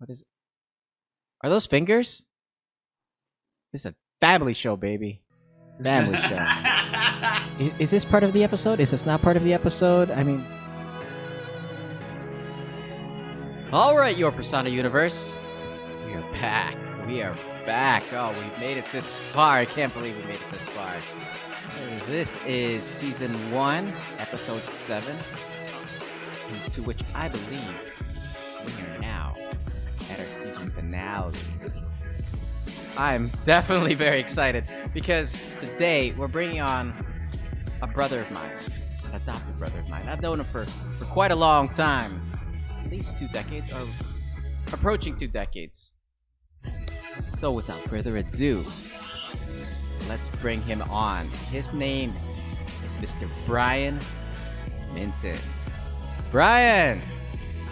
What is? Are those fingers? This is a family show, baby. Family show. Is this part of the episode? Is this not part of the episode? I mean, all right, your Persona universe. We are back. We are back. Oh, we've made it this far. I can't believe we made it this far. This is season 1, episode 7, to which I believe we are now at our season finale. I'm definitely very excited because today we're bringing on a brother of mine, an adopted brother of mine. I've known him for quite a long time, at least 2 decades, or approaching 2 decades. So without further ado, let's bring him on. His name is Mr. Brian Minton. Brian!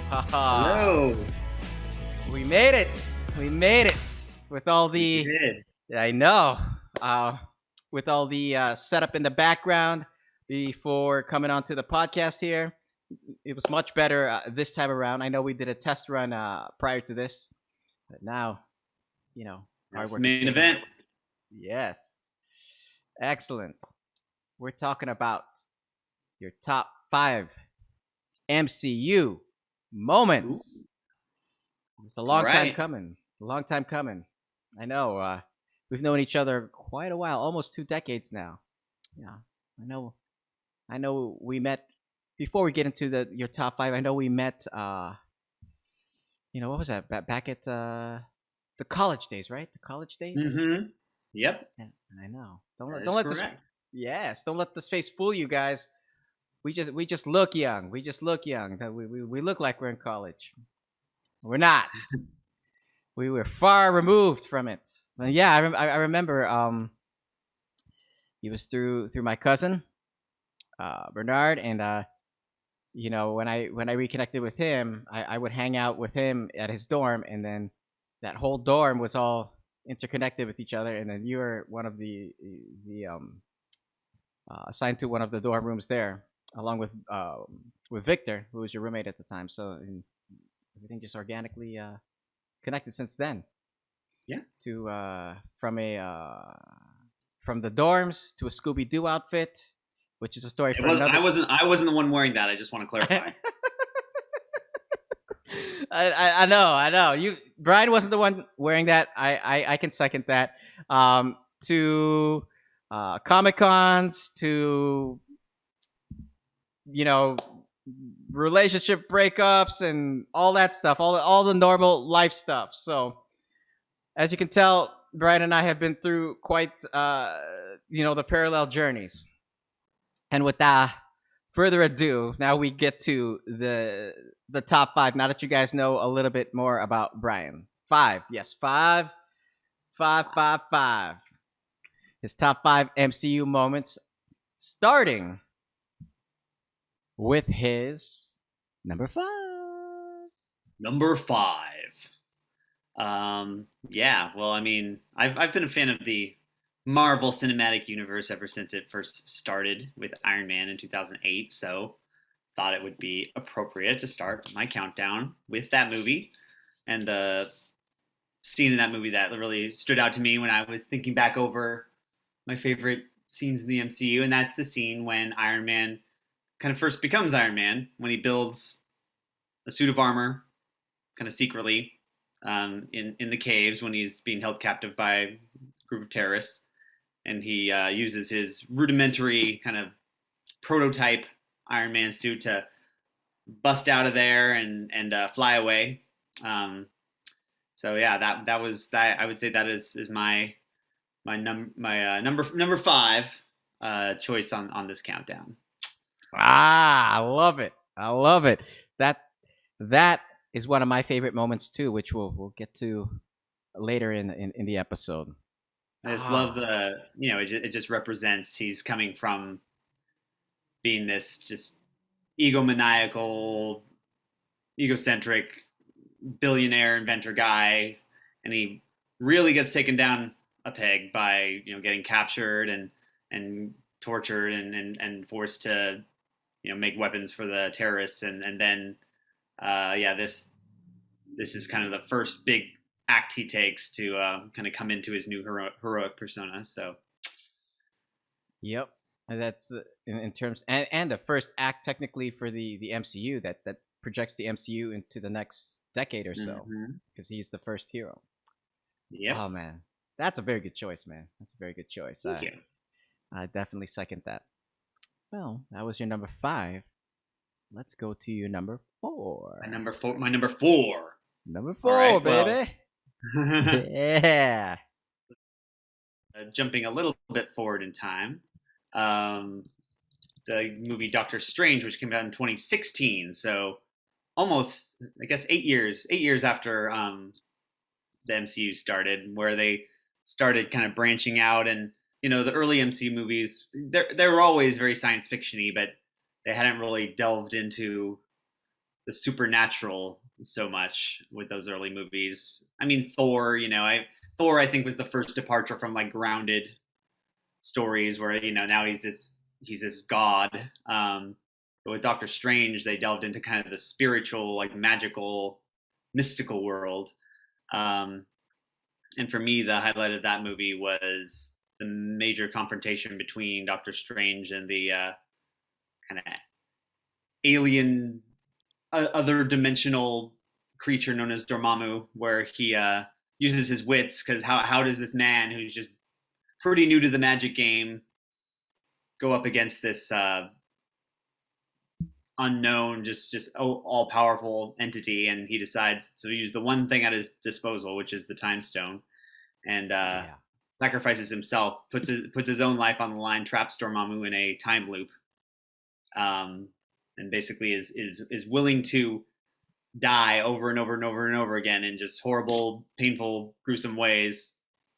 Hello! We made it! We made it! With all the... I know. With all the setup in the background before coming onto the podcast here. It was much better this time around. I know we did a test run prior to this. But now, you know, hard work. Main event. Yes. Excellent. We're talking about your top 5 MCU moments. Ooh. It's a long time coming. A long time coming. I know. We've known each other quite a while, almost 2 decades now. Yeah. I know we met before we get into your top 5. I know we met what was that? Back at the college days, right? The college days? Mm-hmm. Yep. I know. Don't let this. Yes, don't let this face fool you guys. We just look young. We just look young. We look like we're in college. We're not. We were far removed from it. But yeah, I remember. It was through my cousin, Bernard, and when I reconnected with him, I would hang out with him at his dorm, and then that whole dorm was all interconnected with each other, and then you were one of the assigned to one of the dorm rooms there, along with Victor, who was your roommate at the time. So everything just organically connected since then. Yeah. To from the dorms to a Scooby-Doo outfit, which is a story for another. I wasn't the one wearing that. I just want to clarify. I know. Brian wasn't the one wearing that. I can second that. To Comic-Cons, to relationship breakups and all that stuff, all the normal life stuff. So as you can tell, Brian and I have been through quite the parallel journeys. And without further ado, now we get to the top 5. Now that you guys know a little bit more about Brian. 5. Yes, 5. 5, 5, 5. His top 5 MCU moments, starting with his number 5. Number 5. Yeah, well, I mean, I've been a fan of the Marvel Cinematic Universe ever since it first started with Iron Man in 2008, so thought it would be appropriate to start my countdown with that movie. And the scene in that movie that really stood out to me when I was thinking back over my favorite scenes in the MCU, and that's the scene when Iron Man kind of first becomes Iron Man, when he builds a suit of armor kind of secretly in the caves when he's being held captive by a group of terrorists. And he uses his rudimentary kind of prototype Iron Man suit to bust out of there and fly away. So yeah, that was that. I would say that is my number 5 choice on this countdown. I love it. That is one of my favorite moments too, which we'll get to later in the episode. I just love it just represents he's coming from being this just egomaniacal, egocentric, billionaire inventor guy, and he really gets taken down a peg by getting captured and tortured and forced to make weapons for the terrorists, and then this this is kind of the first big act he takes to kind of come into his new heroic persona. So Yep. And that's in terms and the first act technically for the MCU that projects the MCU into the next decade or so because he's the first hero. Yep. Oh man, that's a very good choice, man. That's a very good choice. Thank you. I definitely second that. Well, that was your number 5. Let's go to your number 4. My number four. Number 4, All right, baby. Well, Yeah. jumping a little bit forward in time, the movie Doctor Strange, which came out in 2016, so almost, I guess, 8 years after the MCU started, where they started kind of branching out. And the early MCU movies, they were always very science fictiony, but they hadn't really delved into the supernatural so much with those early movies. I mean, Thor, Thor, I think, was the first departure from like grounded stories where now he's this god. But with Doctor Strange, they delved into kind of the spiritual, like magical, mystical world. And for me, the highlight of that movie was the major confrontation between Doctor Strange and the kind of alien, other dimensional creature known as Dormammu, where he uses his wits, because how does this man who's just pretty new to the magic game go up against this unknown, just all powerful entity? And he decides to use the one thing at his disposal, which is the time stone, and sacrifices himself, puts his own life on the line, traps Dormammu in a time loop, and basically is willing to die over and over and over and over again in just horrible, painful, gruesome ways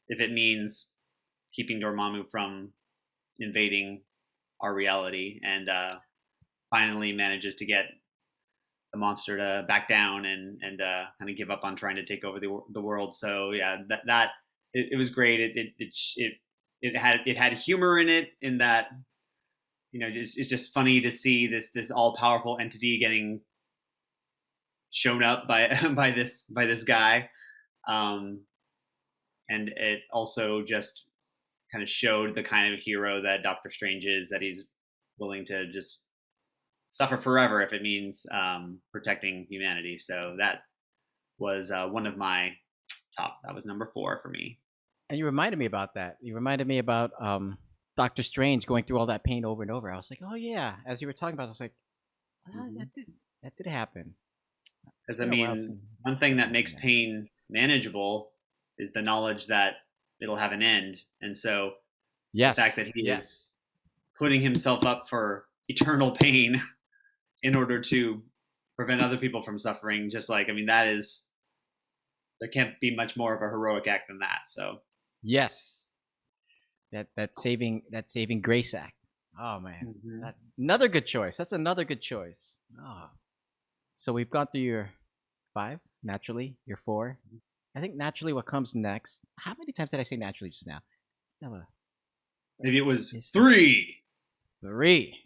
if it means keeping Dormammu from invading our reality. And finally manages to get the monster to back down and kind of give up on trying to take over the world. So yeah, that it was great. It had humor in it, in that it's just funny to see this all powerful entity getting shown up by this guy, and it also just kind of showed the kind of hero that Doctor Strange is, that he's willing to just suffer forever if it means protecting humanity. So that was one of my top. That was number 4 for me. And you reminded me about that. You reminded me about Doctor Strange going through all that pain over and over. I was like, oh yeah. As you were talking about, I was like, that did happen. Because I mean, one thing that makes pain manageable is the knowledge that it'll have an end. And so the fact that he is putting himself up for eternal pain in order to prevent other people from suffering, just like, I mean, there can't be much more of a heroic act than that. So yes, that saving grace act. Oh man, another good choice. That's another good choice. Oh. So we've gone through your 5, naturally, your 4. I think naturally what comes next. How many times did I say naturally just now? Maybe it was 3. 3.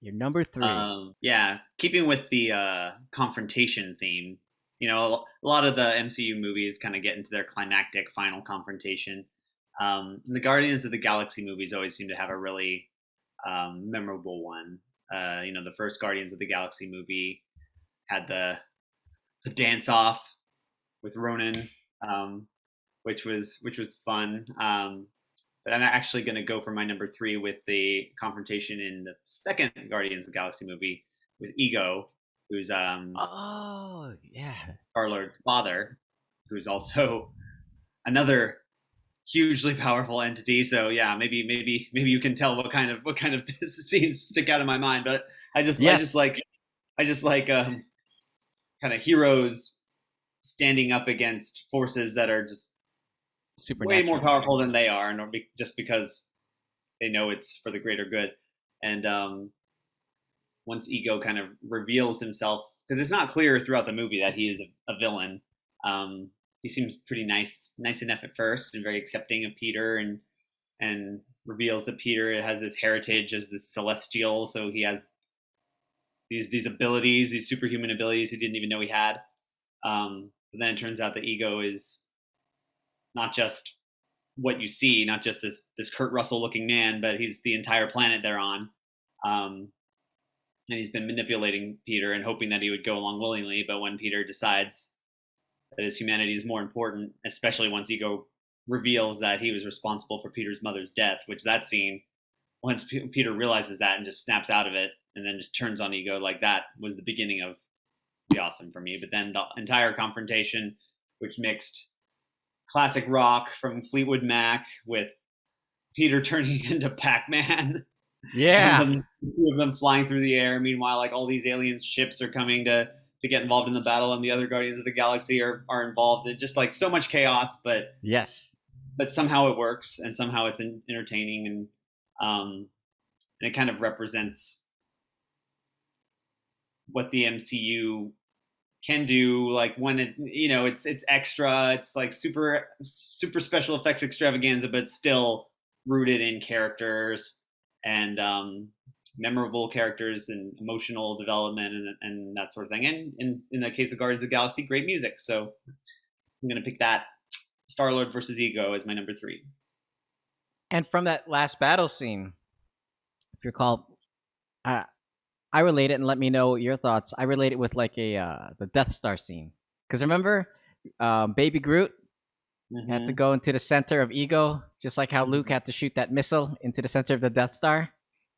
Your number 3. Yeah, keeping with the confrontation theme. A lot of the MCU movies kind of get into their climactic final confrontation. The Guardians of the Galaxy movies always seem to have a really memorable one. The first Guardians of the Galaxy movie had the dance off with Ronan, which was fun. But I'm actually going to go for my number 3 with the confrontation in the second Guardians of the Galaxy movie with Ego, who's Star-Lord's father, who's also another hugely powerful entity. So yeah, maybe you can tell what kind of scenes stick out in my mind. But I just like kind of heroes standing up against forces that are just way more powerful than they are, and just because they know it's for the greater good. And once Ego kind of reveals himself, because it's not clear throughout the movie that he is a villain. He seems pretty nice enough at first, and very accepting of Peter, and reveals that Peter has this heritage as this celestial, so he has these abilities, these superhuman abilities he didn't even know he had. But then it turns out that Ego is not just what you see, not just this Kurt Russell looking man, but he's the entire planet they're on. Um, and he's been manipulating Peter and hoping that he would go along willingly. But when Peter decides that his humanity is more important, especially once Ego reveals that he was responsible for Peter's mother's death, which that scene, once Peter realizes that and just snaps out of it and then just turns on Ego, like that was the beginning of the awesome for me. But then the entire confrontation, which mixed classic rock from Fleetwood Mac with Peter turning into Pac-Man. Yeah. And the two of them flying through the air. Meanwhile, like all these alien ships are coming to get involved in the battle, and the other Guardians of the Galaxy are involved. It's just like so much chaos, Yes. but somehow it works, and somehow it's entertaining, and it kind of represents what the MCU can do. Like when it's extra, it's like super special effects extravaganza, but still rooted in characters and memorable characters and emotional development and that sort of thing. And in the case of Guardians of the Galaxy, great music. So I'm gonna pick that Star-Lord versus Ego as my number 3. And from that last battle scene, if you recall, I relate it, and let me know your thoughts. I relate it with like the Death Star scene, because remember, Baby Groot had to go into the center of Ego, just like how Luke had to shoot that missile into the center of the Death Star.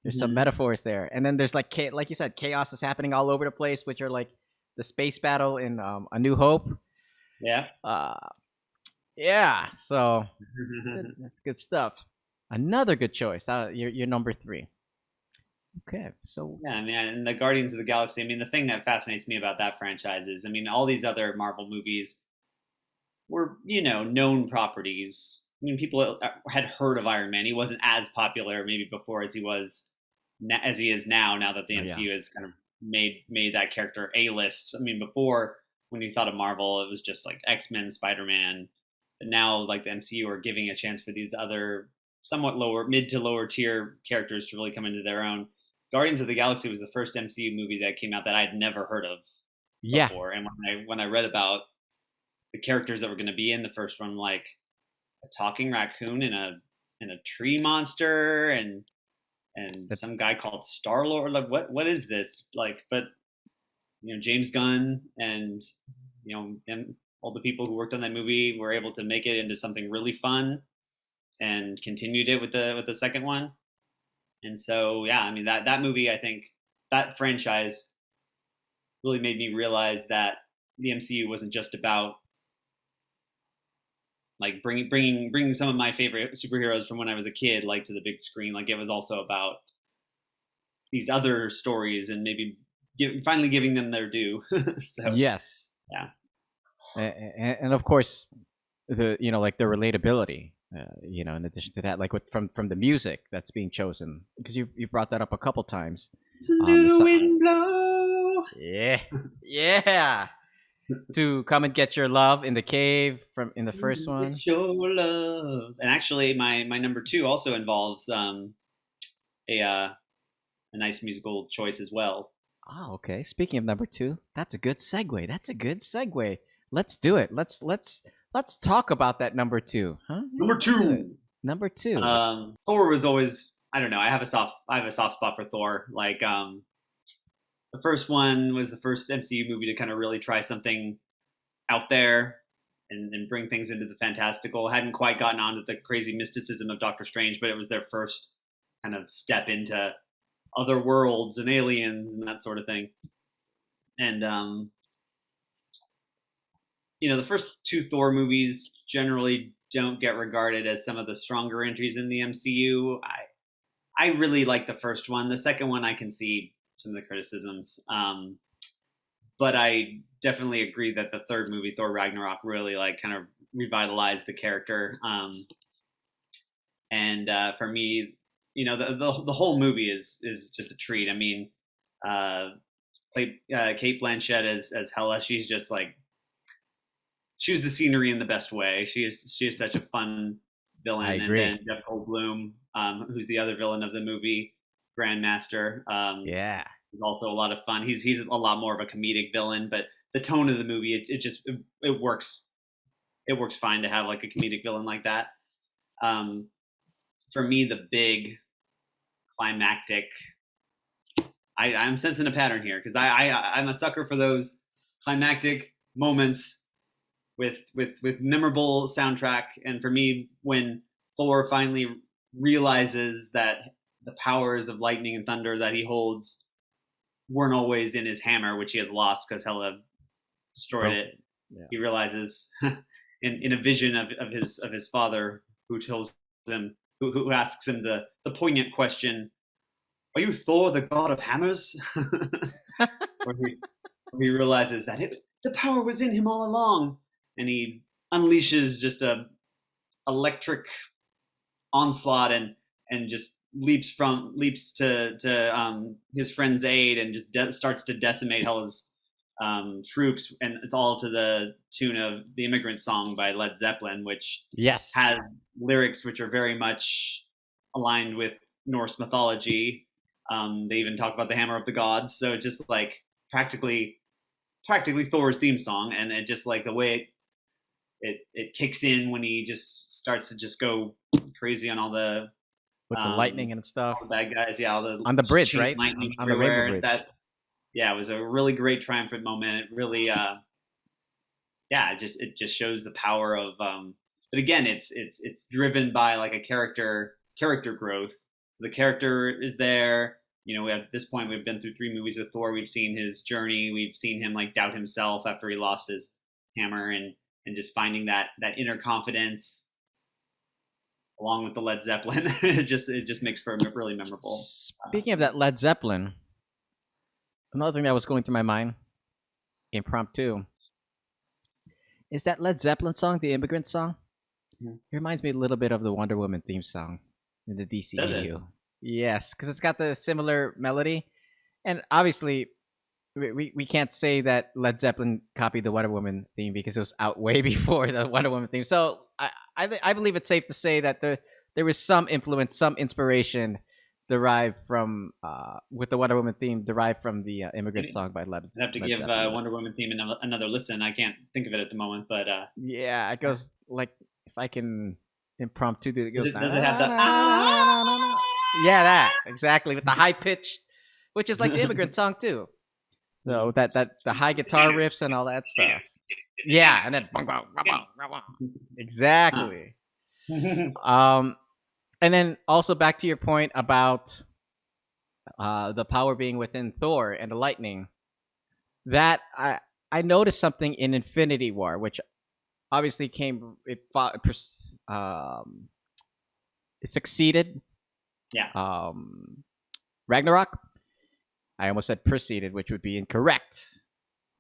There's some metaphors there, and then there's like you said, chaos is happening all over the place, which are like the space battle in A New Hope. Yeah. Yeah. So that's good stuff. Another good choice. You're number 3. Okay, so yeah, I mean, and the Guardians of the Galaxy. I mean, the thing that fascinates me about that franchise is, I mean, all these other Marvel movies were, known properties. I mean, people had heard of Iron Man. He wasn't as popular maybe before as he is now. Now that the MCU has kind of made that character A-list. I mean, before when you thought of Marvel, it was just like X-Men, Spider-Man. But now, like the MCU are giving a chance for these other somewhat mid to lower tier characters to really come into their own. Guardians of the Galaxy was the first MCU movie that came out that I had never heard of before. And when I read about the characters that were going to be in the first one, like a talking raccoon and a tree monster and some guy called Star-Lord, like what is this? Like, but James Gunn and and all the people who worked on that movie were able to make it into something really fun and continued it with the second one. And so, yeah, I mean, that movie, I think that franchise really made me realize that the MCU wasn't just about like bringing some of my favorite superheroes from when I was a kid, like to the big screen. Like it was also about these other stories and maybe finally giving them their due. So yes, yeah, and of course, the like the relatability. In addition to that, like from the music that's being chosen, because you brought that up a couple times. The wind blow. Yeah, yeah. To come and get your love in the cave in the first one. Your love. And actually, my number 2 also involves a nice musical choice as well. Oh, okay. Speaking of number 2, that's a good segue. Let's do it. Let's talk about that number 2, huh? Number 2. Number 2. Thor was always, I don't know. I have a soft spot for Thor. Like the first one was the first MCU movie to kind of really try something out there and bring things into the fantastical. Hadn't quite gotten onto the crazy mysticism of Doctor Strange, but it was their first kind of step into other worlds and aliens and that sort of thing. And the first 2 Thor movies generally don't get regarded as some of the stronger entries in the MCU. I really like the first one. The second one I can see some of the criticisms. But I definitely agree that the third movie, Thor Ragnarok, really like kind of revitalized the character. And for me, the whole movie is just a treat. I mean, Kate Blanchett as Hela. She's just like, choose the scenery in the best way. She is such a fun villain. I agree. And then Jeff Goldblum, who's the other villain of the movie, Grandmaster. is also a lot of fun. He's a lot more of a comedic villain, but the tone of the movie it works. It works fine to have like a comedic villain like that. Um, for me, the big climactic. I'm sensing a pattern here because I'm a sucker for those climactic moments with memorable soundtrack. And for me, when Thor finally realizes that the powers of lightning and thunder that he holds weren't always in his hammer, which he has lost because Hela destroyed it. Yeah. He realizes in a vision of his father, who tells him, who asks him the poignant question, "Are you Thor, the god of hammers?" where, he realizes that the power was in him all along, and he unleashes just a electric onslaught and just leaps to his friend's aid and just starts to decimate Hela's troops, and it's all to the tune of the Immigrant Song by Led Zeppelin, which Yes. has lyrics which are very much aligned with Norse mythology. They even talk about the hammer of the gods, so it's just like practically Thor's theme song, and it just like the way it kicks in when he just starts to just go crazy on all the with the lightning and stuff, all the bad guys, yeah, all the on the bridge, right? Lightning on the Rainbow Bridge. That, yeah, it was a really great triumphant moment. It really, it just shows the power of. But again, it's driven by like a character growth. So the character is there. You know, at this point, we've been through 3 movies with Thor. We've seen his journey. We've seen him like doubt himself after he lost his hammer, and just finding that inner confidence. Along with the Led Zeppelin, it just makes for a really memorable. Speaking of that Led Zeppelin, another thing that was going through my mind, impromptu, is that Led Zeppelin song, the Immigrant Song. Mm-hmm. It reminds me a little bit of the Wonder Woman theme song in the DCEU. Does it? Yes, because it's got the similar melody, and obviously, we can't say that Led Zeppelin copied the Wonder Woman theme because it was out way before the Wonder Woman theme. So I believe it's safe to say that there was some influence, some inspiration derived from with the Wonder Woman theme derived from the Immigrant Song by Led Zeppelin. I have to give Wonder Woman theme another listen. I can't think of it at the moment, but yeah, it goes like, if I can impromptu do it, goes. Does it have the? Yeah, that exactly with the high pitch, which is like the Immigrant Song too. So that the high guitar riffs and all that stuff. Yeah, and then exactly. And then also back to your point about the power being within Thor and the lightning. That I noticed something in Infinity War, which obviously it succeeded. Yeah. Ragnarok. I almost said preceded, which would be incorrect.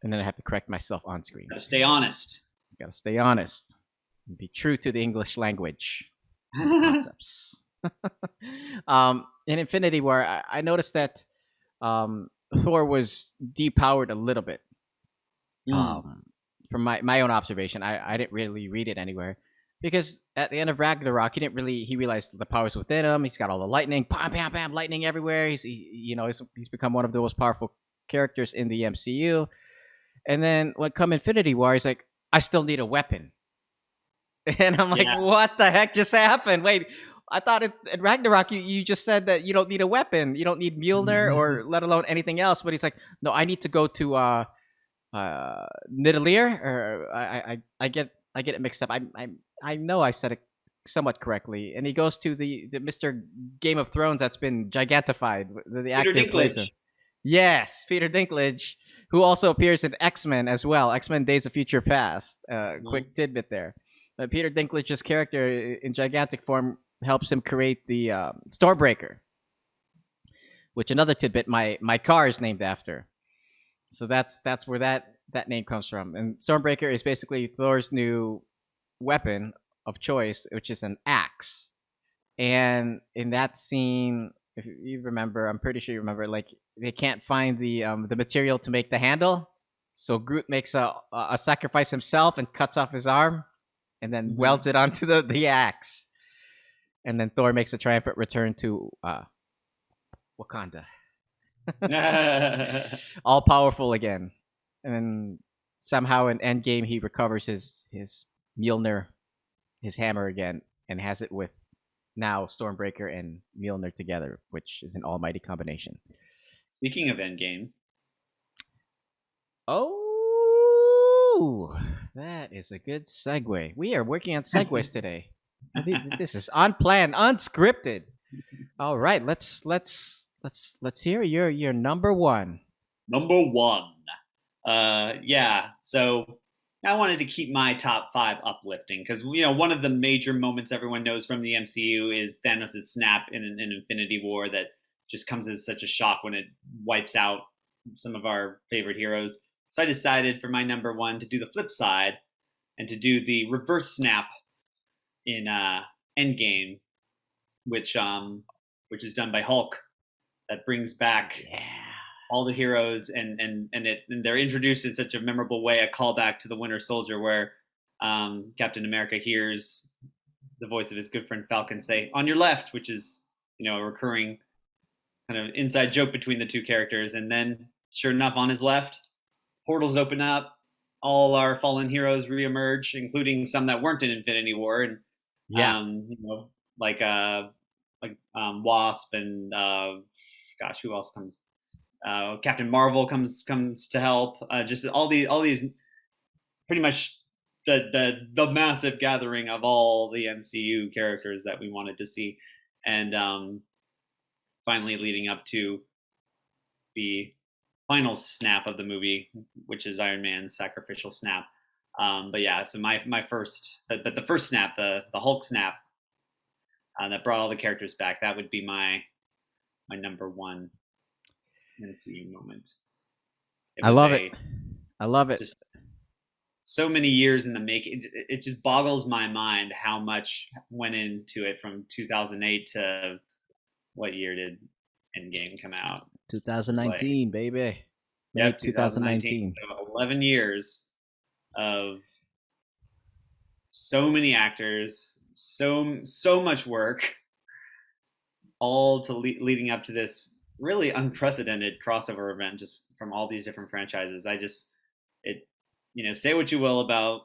And then I have to correct myself on screen. Gotta stay honest. Gotta stay honest. And be true to the English language concepts. In Infinity War, I noticed that Thor was depowered a little bit. From my own observation, I didn't really read it anywhere. Because at the end of Ragnarok, he realized the powers within him. He's got all the lightning, bam, bam, bam, lightning everywhere. He's become one of the most powerful characters in the MCU. And then when come Infinity War, he's like, I still need a weapon. And I'm like, What the heck just happened? Wait, I thought at Ragnarok you just said that you don't need a weapon. You don't need Mjolnir or let alone anything else. But he's like, no, I need to go to Nidavellir, or I get it mixed up. I know I said it somewhat correctly. And he goes to the Mr. Game of Thrones that's been gigantified. The actor plays him. Yes, Peter Dinklage, who also appears in X-Men as well. X-Men Days of Future Past. Quick tidbit there. Peter Dinklage's character in gigantic form helps him create the Stormbreaker, which another tidbit my car is named after. So that's where that name comes from. And Stormbreaker is basically Thor's new weapon of choice, which is an axe. And in that scene, if you remember, I'm pretty sure you remember, like they can't find the material to make the handle, so Groot makes a sacrifice himself and cuts off his arm, and then welds it onto the axe. And then Thor makes a triumphant return to Wakanda. All powerful again, and then somehow in Endgame he recovers his Mjolnir, his hammer again, and has it with now Stormbreaker and Mjolnir together, which is an almighty combination. Speaking of Endgame, Oh, that is a good segue. We are working on segues today. This is unplanned, unscripted. All right, let's hear your number one. number one. Yeah. So I wanted to keep my top five uplifting because one of the major moments everyone knows from the MCU is Thanos' snap in Infinity War that just comes as such a shock when it wipes out some of our favorite heroes. So I decided for my number one to do the flip side and to do the reverse snap in Endgame, which is done by Hulk, that brings back Yeah. all the heroes and they're introduced in such a memorable way, a callback to the Winter Soldier where Captain America hears the voice of his good friend Falcon say on your left, which is a recurring kind of inside joke between the two characters. And then sure enough, on his left, portals open up, all our fallen heroes reemerge, including some that weren't in Infinity War, and Yeah. like Wasp and gosh, who else comes? Captain Marvel comes to help. Just all these pretty much the massive gathering of all the MCU characters that we wanted to see, and finally leading up to the final snap of the movie, which is Iron Man's sacrificial snap. But yeah, so my first, but the first snap, the Hulk snap, that brought all the characters back. That would be my number one MCU moment. It I was love it. a I love it. just so many years in the making. It just boggles my mind how much went into it from 2008 to what year did Endgame come out? It was like 2019, baby. May yep, 2019. 2019. So 11 years of so many actors, so much work, all to leading up to this really unprecedented crossover event just from all these different franchises. I just it say what you will about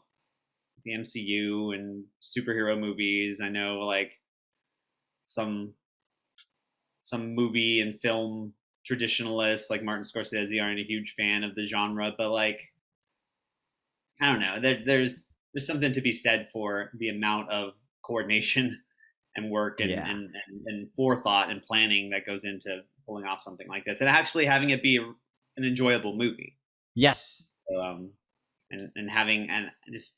the MCU and superhero movies. I know like some movie and film traditionalists like Martin Scorsese aren't a huge fan of the genre, but like I don't know, there's something to be said for the amount of coordination and work Yeah. and forethought and planning that goes into pulling off something like this and actually having it be an enjoyable movie. Yes. So, and having and just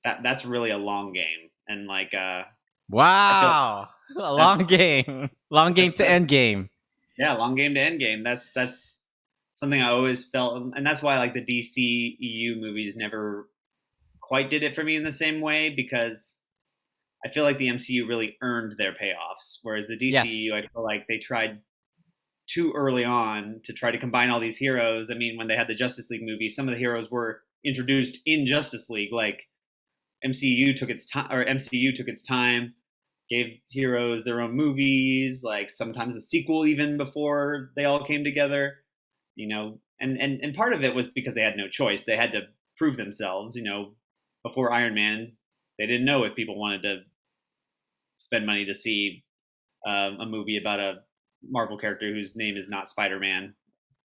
that's really a long game and like I feel like Wow. A long that's game. Long game to that's end game. yeah, long game to end game. That's something I always felt, and that's why like the DCEU movies never quite did it for me in the same way because I feel like the MCU really earned their payoffs, whereas the Yes. DCEU I feel like they tried too early on to try to combine all these heroes. I mean, when they had the Justice League movie, some of the heroes were introduced in Justice League, like MCU took its time, gave heroes their own movies, like sometimes a sequel even before they all came together, and part of it was because they had no choice. They had to prove themselves, before Iron Man, they didn't know if people wanted to spend money to see a movie about a Marvel character whose name is not Spider-Man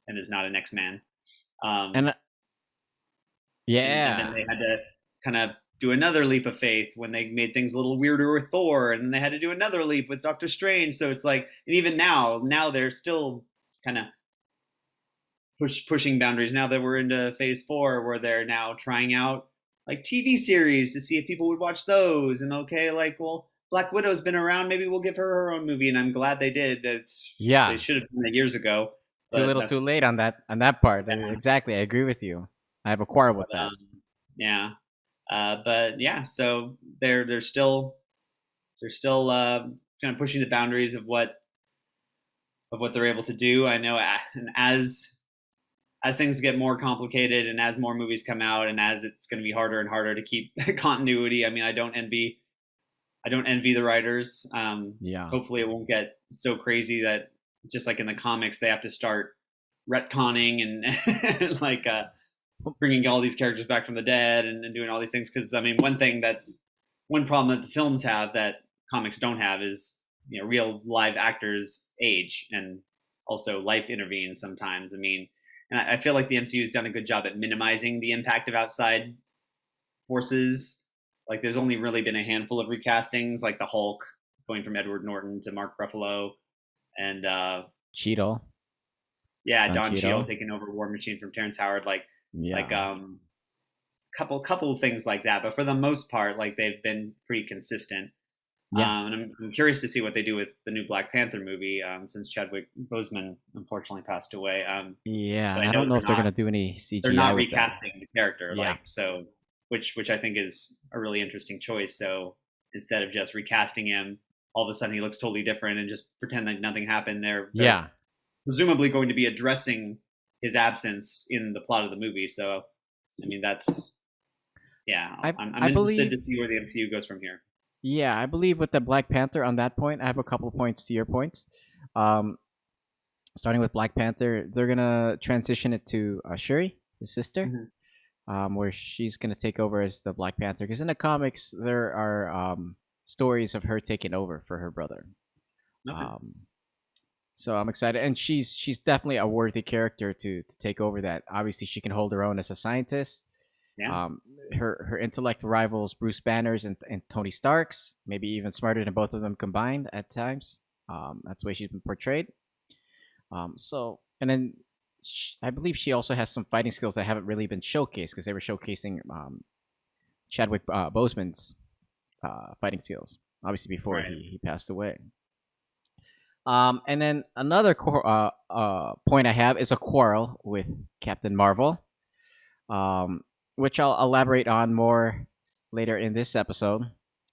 and is not an X-Man. Um, And and then yeah. they had to kind of do another leap of faith when they made things a little weirder with Thor, and then they had to do another leap with Doctor Strange. So it's like, and even now they're still kind of pushing boundaries. Now that we're into Phase 4, where they're now trying out like TV series to see if people would watch those. And okay, like, well, Black Widow's been around, maybe we'll give her own movie, and I'm glad they did. They Yeah. should have done that years ago, Too but little, too that's late on that part. yeah. Exactly. I agree with you. I have a quarrel But with that. yeah. But yeah, so they're still kind of pushing the boundaries of what they're able to do. I know, and as things get more complicated, and as more movies come out, and as it's going to be harder and harder to keep continuity. I mean, I don't envy the writers. Yeah. Hopefully, it won't get so crazy that just like in the comics, they have to start retconning and like bringing all these characters back from the dead and doing all these things. Because I mean, one problem that the films have that comics don't have is real live actors age, and also life intervenes sometimes. I mean, and I feel like the MCU has done a good job at minimizing the impact of outside forces. Like there's only really been a handful of recastings, like the Hulk going from Edward Norton to Mark Ruffalo, and Cheadle. yeah, Don Don Cheadle. Cheadle taking over War Machine from Terrence Howard, like Yeah. couple of things like that. But for the most part, like they've been pretty consistent. Yeah. And I'm curious to see what they do with the new Black Panther movie, since Chadwick Boseman unfortunately passed away. Yeah, But and I I know don't know if they're gonna do any they're CGI not with that. recasting the character, Yeah. like so, which I think is a really interesting choice. So instead of just recasting him, all of a sudden he looks totally different and just pretend like nothing happened. They're Yeah. presumably going to be addressing his absence in the plot of the movie. So I mean that's yeah, I'm I interested believe to see where the MCU goes from here. yeah, I believe with the Black Panther on that point, I have a couple of points to your points. Um, Starting with Black Panther, they're gonna transition it to Shuri, his sister, Mhm. where she's gonna take over as the Black Panther. Because in the comics, there are stories of her taking over for her brother. Okay. Um, so I'm excited, and she's definitely a worthy character to take over that. Obviously, she can hold her own as a scientist. Yeah. Um, her intellect rivals Bruce Banner's and Tony Stark's, maybe even smarter than both of them combined at times. That's the way she's been portrayed. And then I believe she also has some fighting skills that haven't really been showcased because they were showcasing Chadwick Boseman's fighting skills, obviously before Right. he passed away. And then another point I have is a quarrel with Captain Marvel, um, which I'll elaborate on more later in this episode,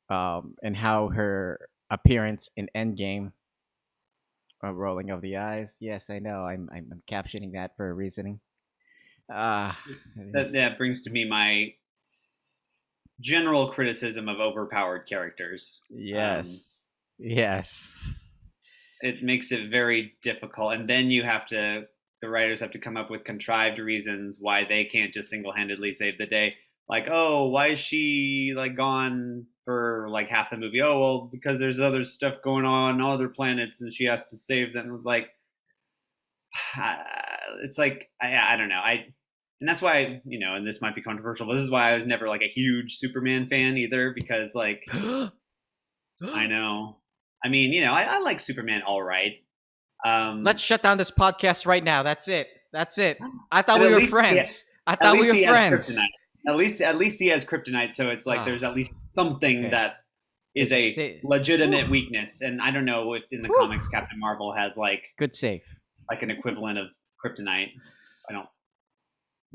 and how her appearance in Endgame, rolling of the eyes. Yes, I know. I'm captioning that for a reasoning. Ah, it is. That brings to me my general criticism of overpowered characters. Yes. Yes. It makes it very difficult, and then the writers have to come up with contrived reasons why they can't just single-handedly save the day. Like, oh, why is she like gone for like half the movie? Oh, well, because there's other stuff going on other planets, and she has to save them. It was like, it's like I don't know. And that's why and this might be controversial, but this is why I was never like a huge Superman fan either, because like I know, I mean, I like Superman all right. Let's shut down this podcast right now. That's it. That's it. I thought But we were friends. I at thought we least were he has friends. kryptonite. At least he has kryptonite, so it's like there's Ah, at least something okay. that is It's a a save. legitimate weakness. And I don't know if in the comics Captain Marvel has Good save. like an equivalent of kryptonite. I don't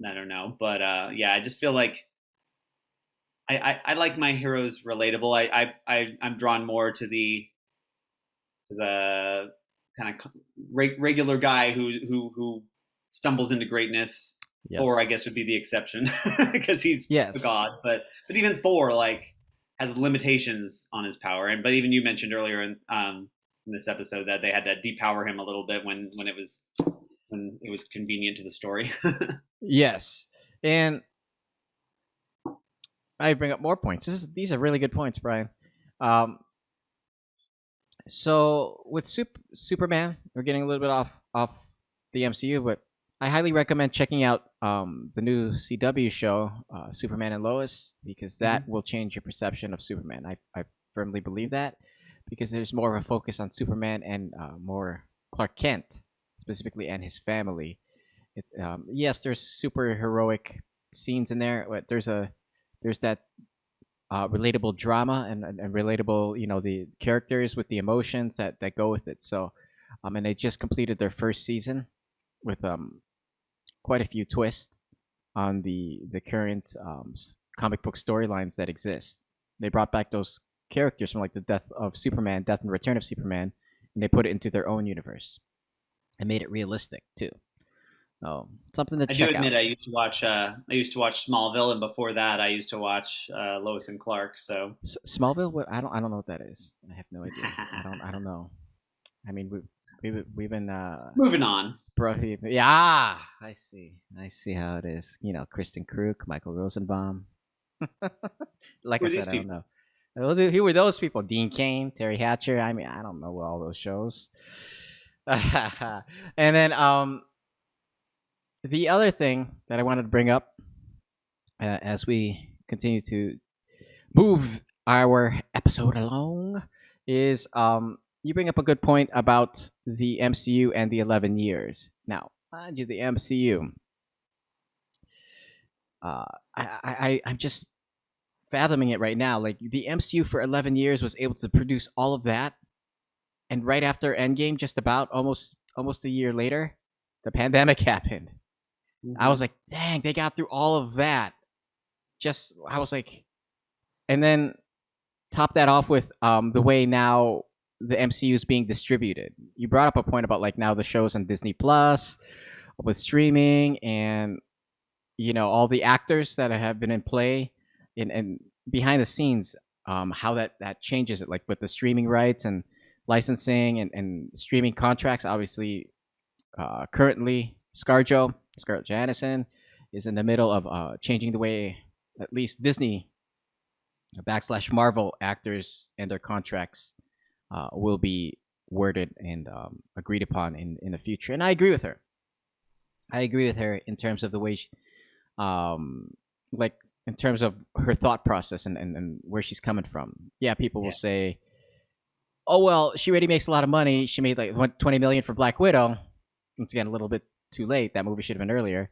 I don't know, but yeah, I just feel like I like my heroes relatable. I'm drawn more to the kind of regular guy who stumbles into greatness. Thor, I Yes. guess, would be the exception because he's a Yes. god. But even Thor like has limitations on his power. And but even you mentioned earlier in this episode that they had to depower him a little bit when it was convenient to the story. Yes. And I bring up more points. These are really good points, Brian. Um, so with Superman, we're getting a little bit off the MCU, but I highly recommend checking out the new CW show, Superman and Lois, because that will change your perception of Superman. I firmly believe that because there's more of a focus on Superman and more Clark Kent specifically and his family. Yes, there's super heroic scenes in there, but there's that relatable drama and relatable, the characters with the emotions that go with it. So, and they just completed their first season with quite a few twists on the current comic book storylines that exist. They brought back those characters from like the death and return of Superman, and they put it into their own universe and made it realistic too. Oh, something to I do check out. admit I used to watch Smallville, and before that I used to watch Lois and Clark. So Smallville? What? I don't know what that is. I have no idea. I don't know. I mean, we've been Moving on. yeah. I see how it is. Kristen Krug, Michael Rosenbaum. Like Who I are these said, I don't people? know. Who were those people? Dean Cain, Terry Hatcher. I mean, I don't know all those shows. And then the other thing that I wanted to bring up as we continue to move our episode along is you bring up a good point about the MCU and the 11 years. Now, mind you, the MCU. I'm just fathoming it right now. Like the MCU for 11 years was able to produce all of that, and right after Endgame, just about almost a year later, the pandemic happened. I was like, dang, they got through all of that. I was like, and then top that off with the way now the MCU is being distributed. You brought up a point about like now the shows on Disney Plus with streaming and all the actors that have been in play and behind the scenes, how that changes it, like with the streaming rights and licensing and streaming contracts. Obviously, currently Scarlett Johansson is in the middle of changing the way at least Disney / Marvel actors and their contracts will be worded and agreed upon in the future. And I agree with her. I agree with her in terms of the way like in terms of her thought process and where she's coming from. Yeah, people will say, oh, well, she already makes a lot of money. She made like 20 million for Black Widow. Once again, a little bit too late. That movie should have been earlier.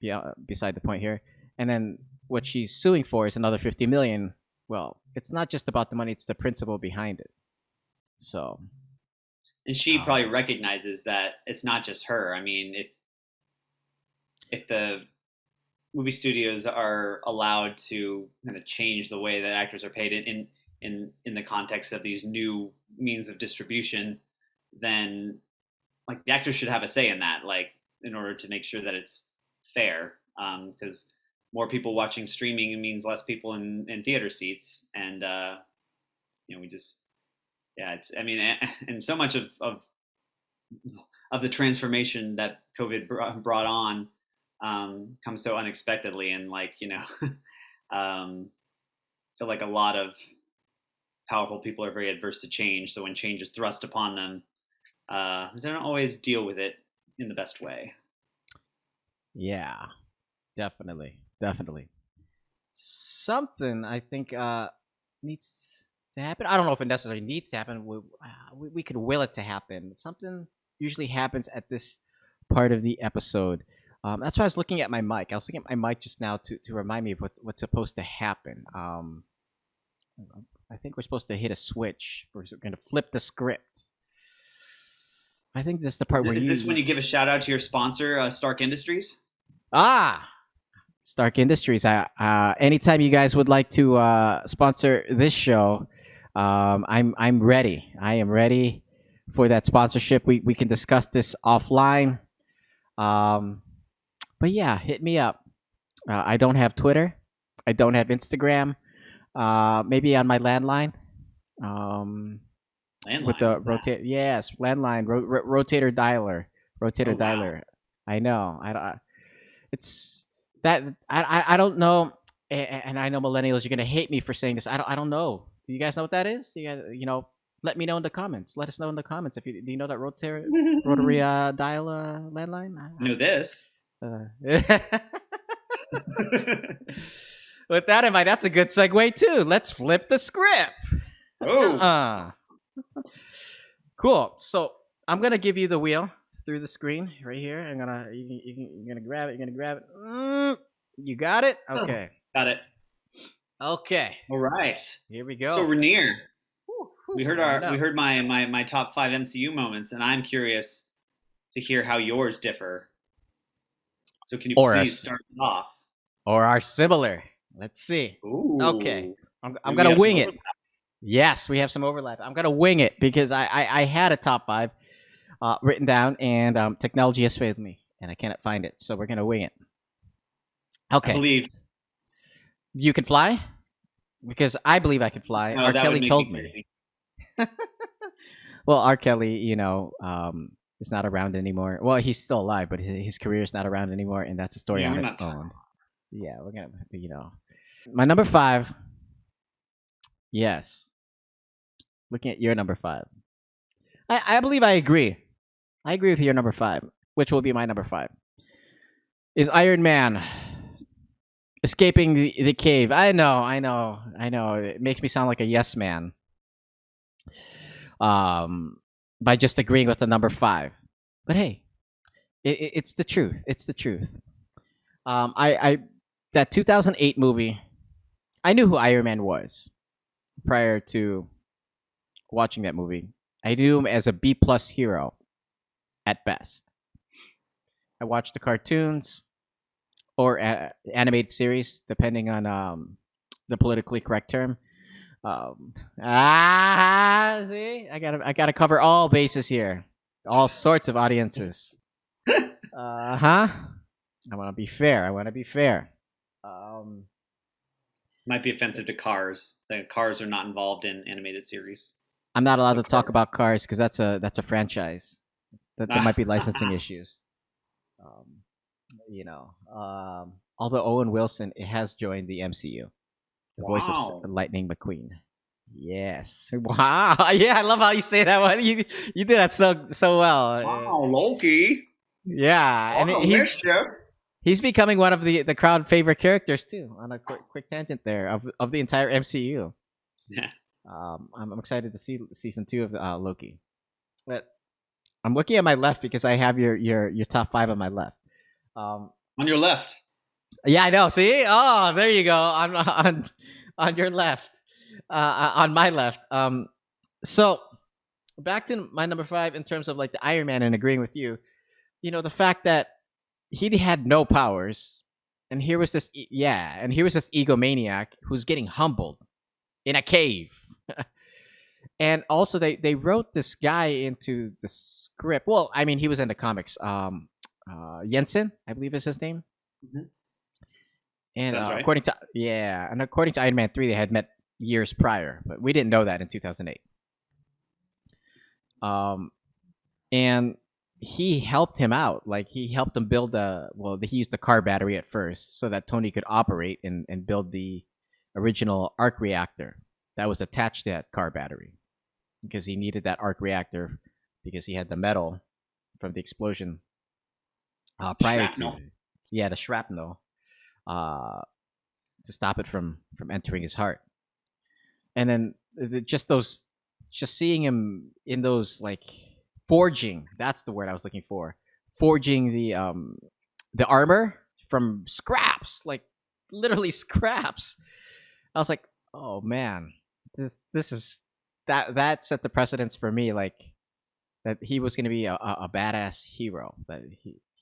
Yeah, beside the point here. And then what she's suing for is another 50 million. Well, it's not just about the money, it's the principle behind it. So, and she probably recognizes that it's not just her. I mean, if the movie studios are allowed to kind of change the way that actors are paid in the context of these new means of distribution, then like the actors should have a say in that, like in order to make sure that it's fair. Because more people watching streaming means less people in theater seats, and we just it's I mean, and so much of the transformation that COVID brought on comes so unexpectedly, and like feel like a lot of powerful people are very adverse to change. So when change is thrust upon them, they don't always deal with it in the best way. Yeah, definitely. Something I think needs to happen. I don't know if it necessarily needs to happen. We could will it to happen. Something usually happens at this part of the episode. That's why I was looking at my mic. I was looking at my mic just now to remind me of what's supposed to happen. I think we're supposed to hit a switch. We're going to flip the script. I think this is the part where is this when you give a shout out to your sponsor, Stark Industries? Stark Industries. Anytime you guys would like to sponsor this show, I'm ready. I am ready for that sponsorship. We can discuss this offline. But yeah, hit me up. I don't have Twitter. I don't have Instagram. Maybe on my landline. Landline with the rotate. Yes, landline rotator dialer. Rotator dialer. Wow. I know. It's that I don't know, and I know millennials, you're gonna hate me for saying this. I don't know. Do you guys know what that is? You guys, let me know in the comments. Let us know in the comments if do you know that rotary dial landline? I know this. With that in mind, that's a good segue too. Let's flip the script. Oh. Cool. So I'm gonna give you the wheel through the screen right here. You're gonna grab it. You're gonna grab it. You got it. Okay. Got it. Okay. All right. Here we go. So Reneir, we heard my top 5 MCU moments, and I'm curious to hear how yours differ. So can you please start us off? Or are similar? Let's see. Ooh. Okay. I'm gonna wing it. Yes, we have some overlap. I'm gonna wing it because I had a top 5 written down, and technology has failed me, and I cannot find it. So we're gonna wing it. Okay. I believe you can fly, because I believe I can fly. No, R. Kelly told me. Well, R. Kelly, is not around anymore. Well, he's still alive, but his career is not around anymore, and that's a story Yeah, on we're its not. own. Yeah, we're gonna, my number five. Yes, looking at your number five, I believe I agree. I agree with your number five, which will be my number five. Is Iron Man escaping the cave? I know. It makes me sound like a yes man. Um, by just agreeing with the number five, but hey, it's the truth. It's the truth. I that 2008 movie. I knew who Iron Man was prior to watching that movie. I knew him as a B plus hero at best. I watched the cartoons or animated series, depending on the politically correct term. See, I gotta cover all bases here, all sorts of audiences. Huh. I want to be fair. I want to be fair. Um, Might be offensive to Cars. The Cars are not involved in animated series. I'm not allowed But to talk Cars. about Cars because that's a franchise. That there might be licensing issues. Um, although Owen Wilson has joined the MCU, the voice of Wow. Lightning McQueen. Yes. Wow. Yeah, I love how you say that one. You do that so well. Wow, Loki. Yeah, and Oh, no mischief. he's becoming one of the crowd favorite characters too. On a quick tangent there of the entire MCU. Yeah. I'm excited to see season 2 of Loki. But I'm looking at my left because I have your top 5 on my left. Um, On your left. yeah, I know. See, oh, there you go on your left, on my left. So back to my number 5 in terms of like the Iron Man and agreeing with you. The fact that he had no powers, and here was this egomaniac who's getting humbled in a cave. And also, they wrote this guy into the script. Well, I mean, he was in the comics. Jensen, I believe is his name. Mhm. And Sounds right. according to Iron Man 3, they had met years prior, but we didn't know that in 2008. And he helped him out. Like he helped him build he used the car battery at first so that Tony could operate and build the original arc reactor that was attached to that car battery because he needed that arc reactor because he had the metal from the explosion prior Shrapnel. to the shrapnel uh, to stop it from entering his heart. And then just seeing him in those like forging, that's the word I was looking for, forging the armor from scraps, like literally scraps. I was like, oh man, this is that set the precedence for me, like that he was going to be a badass hero, that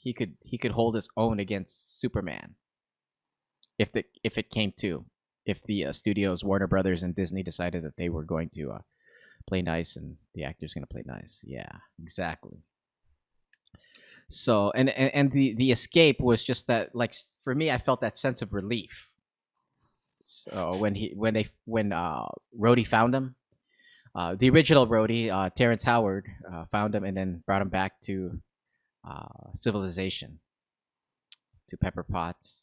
he could hold his own against Superman if it came to, if the studios Warner Brothers and Disney decided that they were going to play nice and the actor's going to play nice. Yeah, exactly. So and the escape was just that, like, for me, I felt that sense of relief. So when Rhodey found him, the original Rhodey, Terrence Howard, found him and then brought him back to civilization, to Pepper Potts,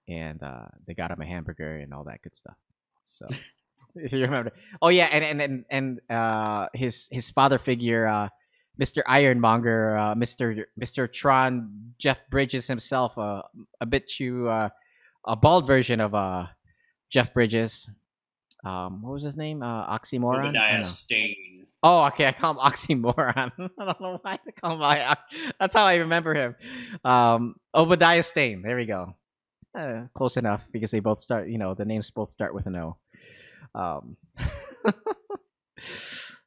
and they got him a hamburger and all that good stuff. So if you remember, oh yeah, and his father figure, Mr. Ironmonger, Mr. Tron, Jeff Bridges himself, a bit too a bald version of Jeff Bridges. What was his name? Oxymoron? Oh Obadiah no. Stane. Oh, okay. I call him Oxymoron. I don't know why I call him. That's how I remember him. Obadiah Stane. There we go. Close enough because they both start. The names both start with an O.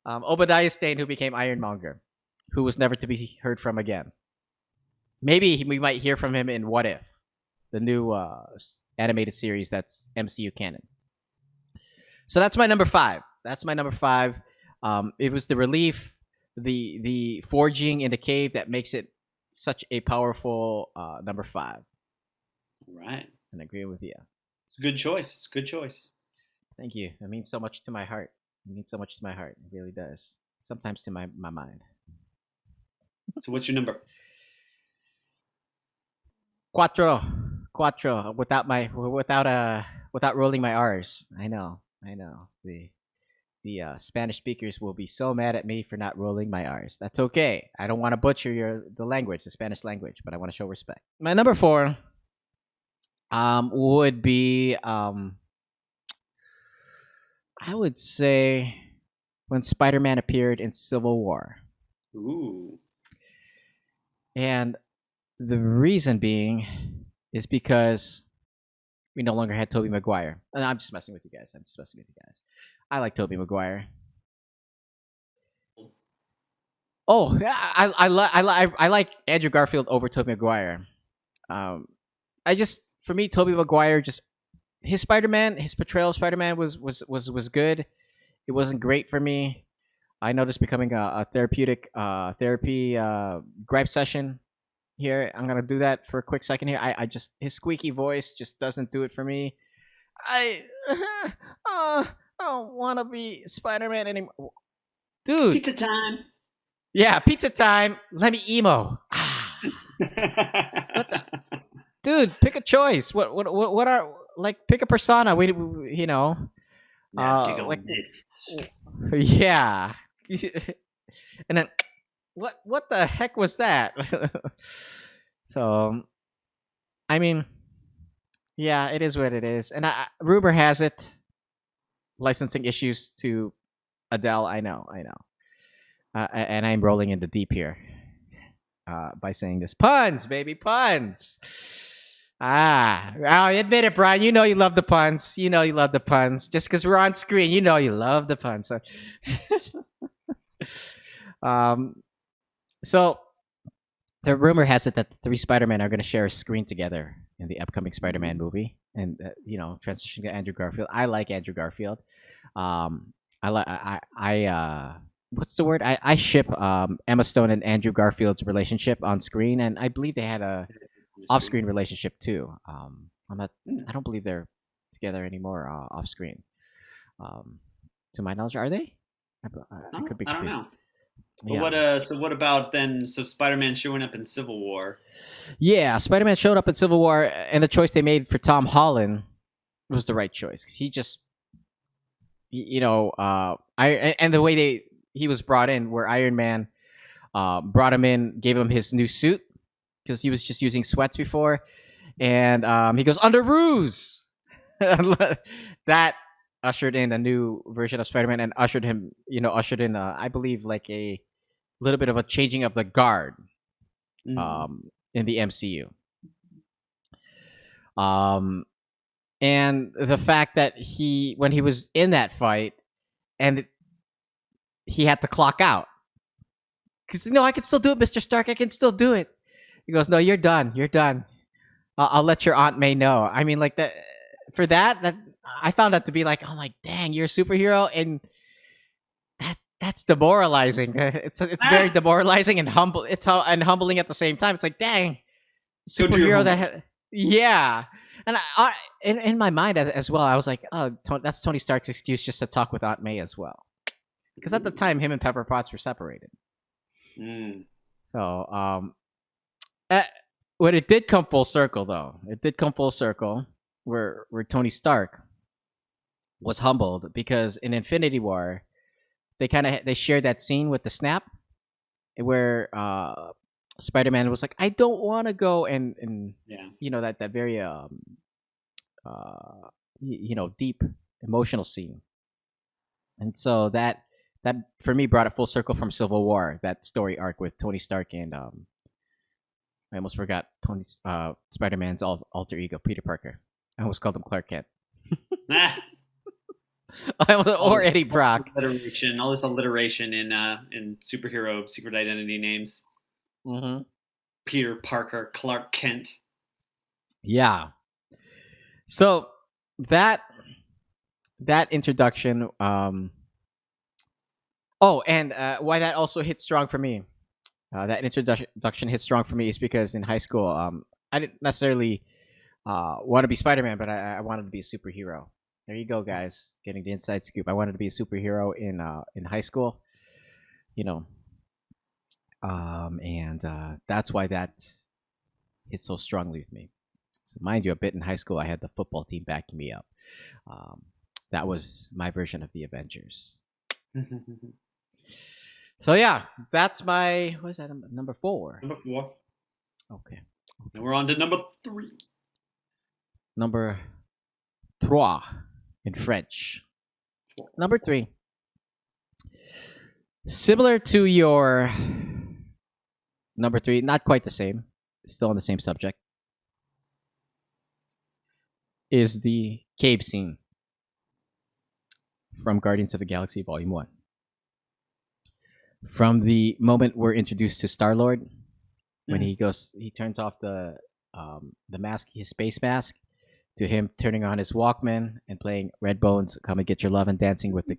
Um, Obadiah Stane, who became Ironmonger, who was never to be heard from again. Maybe we might hear from him in What If, the new animated series that's MCU canon. So that's my number 5. That's my number 5. It was the relief, the forging in the cave that makes it such a powerful number 5. Right. And I agree with you. It's a good choice. It's a good choice. Thank you. It means so much to my heart. It means so much to my heart. It really does. sometimes in my mind. So what's your number? Cuatro, cuatro. Without rolling my R's. I know. The Spanish speakers will be so mad at me for not rolling my R's. That's okay. I don't want to butcher the language, the Spanish language, but I want to show respect. My number 4 would be I would say when Spider-Man appeared in Civil War. Ooh. And the reason being is because we no longer had Tobey Maguire. And I'm just messing with you guys. I like Tobey Maguire. Oh, yeah, I like Andrew Garfield over Tobey Maguire. For me, Tobey Maguire just his Spider-Man, his portrayal of Spider-Man was good. It wasn't great for me. I know this becoming a therapeutic therapy gripe session here. I'm gonna do that for a quick second here. I just his squeaky voice just doesn't do it for me. I I don't want to be Spider-Man anymore, dude. Pizza time. Yeah, pizza time. Let me emo. What the? Dude, pick a choice. What are like pick a persona. We you know. Like yeah. And then what the heck was that? So I mean, yeah, it is what it is. And rumor has it licensing issues to Adele. I know. And I'm rolling in the deep here by saying this. Puns, baby, puns. I'll admit it, Brian. You know you love the puns. Just because we're on screen, you know you love the puns. So, so the rumor has it that the 3 Spider-Men are going to share a screen together in the upcoming Spider-Man movie, and transition to Andrew Garfield. I like Andrew Garfield. What's the word? I ship Emma Stone and Andrew Garfield's relationship on screen, and I believe they had a off-screen relationship too. I don't believe they're together anymore off-screen. To my knowledge, are they? I could be I don't confused. know. But so what about then? So Spider-Man showing up in Civil War. Yeah, Spider-Man showed up in Civil War, and the choice they made for Tom Holland was the right choice because he just, and the way he was brought in, where Iron Man brought him in, gave him his new suit because he was just using sweats before, and he goes under ruse. That ushered in a new version of Spider-Man and ushered in I believe like a little bit of a changing of the guard in the MCU. And the fact that when he was in that fight and he had to clock out because I can still do it, Mr. Stark. I can still do it. He goes, no, you're done. I'll let your Aunt May know. I mean, like that for that I found that to be like, oh my dang, you're a superhero, and that's demoralizing. It's very demoralizing and humble. It's and humbling at the same time. It's like, dang, superhero that yeah. And in my mind as well, I was like, oh, that's Tony Stark's excuse just to talk with Aunt May as well, because at the time him and Pepper Potts were separated. So when it did come full circle, though, where Tony Stark was humbled because in Infinity War, they shared that scene with the snap, where Spider-Man was like, I don't want to go, and that very deep emotional scene, and so that for me brought it full circle from Civil War, that story arc with Tony Stark and I almost forgot Spider-Man's alter ego, Peter Parker. I almost called him Clark Kent. Or Eddie Brock. All this alliteration in superhero secret identity names. Mm-hmm. Peter Parker, Clark Kent. Yeah. So that introduction. And why that also hit strong for me. That introduction hit strong for me is because in high school, I didn't necessarily want to be Spider-Man, but I wanted to be a superhero. There you go, guys. Getting the inside scoop. I wanted to be a superhero in high school. you know, and that's why that hit so strongly with me. So, mind you, a bit in high school, I had the football team backing me up. Um, that was my version of the Avengers. So yeah, that's my what is that number 4? Number 4. Okay, And we're on to number 3. number trois in French. Number 3, similar to your number 3, not quite the same, still on the same subject, is the cave scene from Guardians of the Galaxy Volume 1. From the moment we're introduced to Star-Lord, when he turns off the mask, his space mask, to him turning on his Walkman and playing Redbone's "Come and Get Your Love" and dancing with the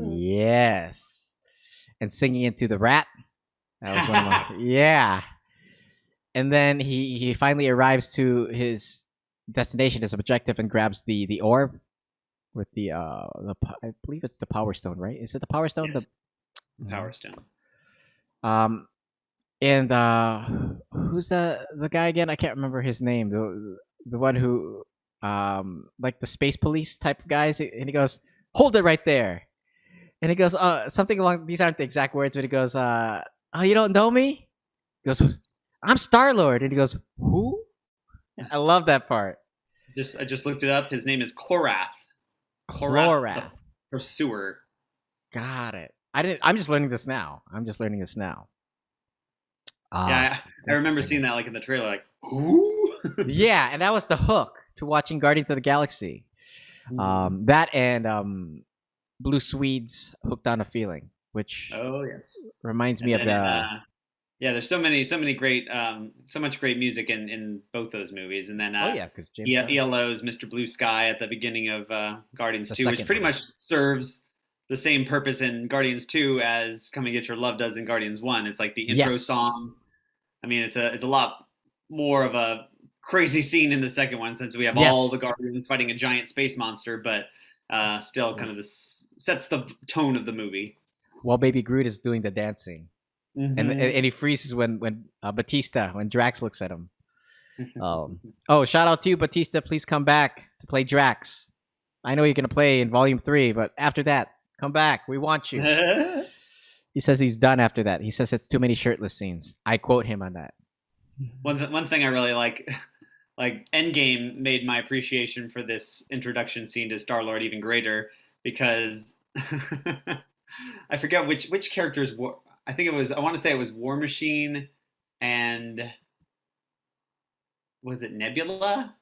yes, and singing into the rat. That was one of my yeah. And then he finally arrives to his destination, his objective, and grabs the orb with the I believe it's the Power Stone, right? Is it the Power Stone? Yes. The Power Stone. And who's the guy again? I can't remember his name. The one who like the space police type of guys, and he goes, "Hold it right there." And he goes, something along, these aren't the exact words, but he goes, "Oh, you don't know me?" He goes, "I'm Star-Lord." And he goes, "Who?" I love that part. I just looked it up. His name is Korath. Korath. The Pursuer. Got it. I'm just learning this now. Yeah, I remember seeing that like in the trailer, like, ooh. Yeah, and that was the hook to watching Guardians of the Galaxy. That and Blue Swede's "Hooked on a Feeling," which reminds me of the. Yeah, there's so many great, so much great music in both those movies, and then because ELO's "Mr. Blue Sky" at the beginning of Guardians 2, which pretty much serves the same purpose in Guardians 2 as "Come and Get Your Love" does in Guardians 1. It's like the intro song. I mean, it's a lot more of a crazy scene in the second one, since we have all the Guardians fighting a giant space monster, but still kind of this sets the tone of the movie. While Baby Groot is doing the dancing. And he freezes when Batista, when Drax looks at him. Shout out to you, Batista. Please come back to play Drax. I know you're going to play in Volume 3, but after that, come back. We want you. He says he's done after that. He says it's too many shirtless scenes. I quote him on that. One thing I really like Endgame made my appreciation for this introduction scene to Star-Lord even greater, because I forget which characters were. I want to say it was War Machine and was it Nebula?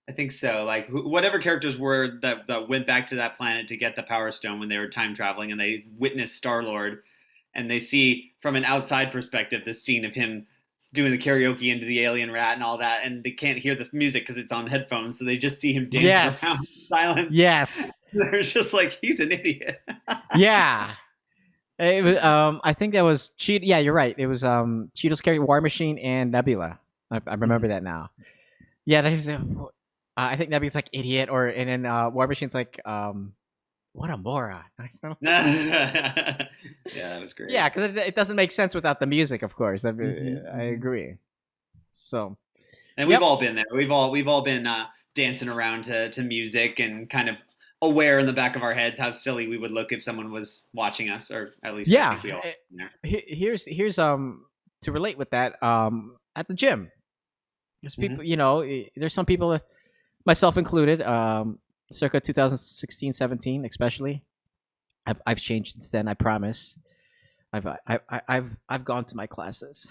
I think so. Like whatever characters were that went back to that planet to get the Power Stone when they were time traveling, and they witnessed Star-Lord, and they see from an outside perspective this scene of him doing the karaoke into the alien rat and all that, and they can't hear the music because it's on headphones, so they just see him dancing around silent. Yes. They're just like, he's an idiot. Yeah. It was, I think that was Cheeto. Yeah, you're right. It was Cheeto's character, War Machine, and Nebula. I remember that now. Yeah, that is. I think Nebula's like idiot, and then War Machine's like, what a moron. Yeah, that was great. Yeah, because it doesn't make sense without the music, of course. I agree. So, and we've all been there. We've all been dancing around to music, and kind of aware in the back of our heads how silly we would look if someone was watching us, or at least I think we all there. Here's to relate with that at the gym, because people, there's some people, myself included, circa 2016-17 especially. I've changed since then, I promise. I've gone to my classes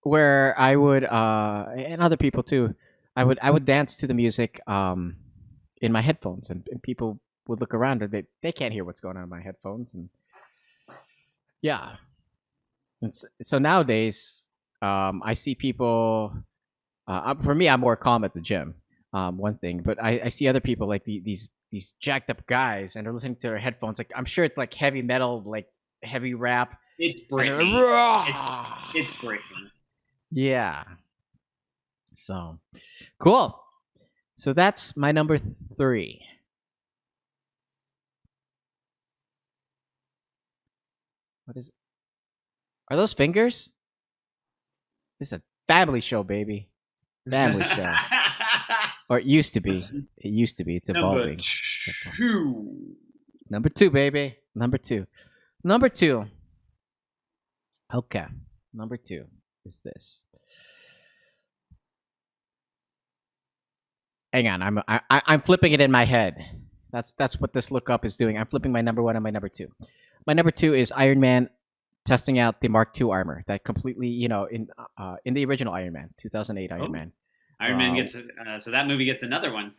where I would and other people too, I would dance to the music in my headphones, and people would look around, or they can't hear what's going on in my headphones, and yeah. And so nowadays I see people for me, I'm more calm at the gym, one thing, but I see other people like these jacked up guys, and they're listening to their headphones, like I'm sure it's like heavy metal, like heavy rap. It's breaking. It's breaking. Yeah. So cool. So that's my number 3. What is it? Are those fingers? This is a family show, baby. Family show. Or it used to be. It used to be. It's evolving. Number 2, baby. Number 2. Number 2. Okay. Number 2 is this. Hang on, I'm flipping it in my head. That's what this lookup is doing. I'm flipping my number 1 and my number 2. My number 2 is Iron Man testing out the Mark II armor that completely, in the original Iron Man, 2008 Iron Man. Iron Man gets so that movie gets another one.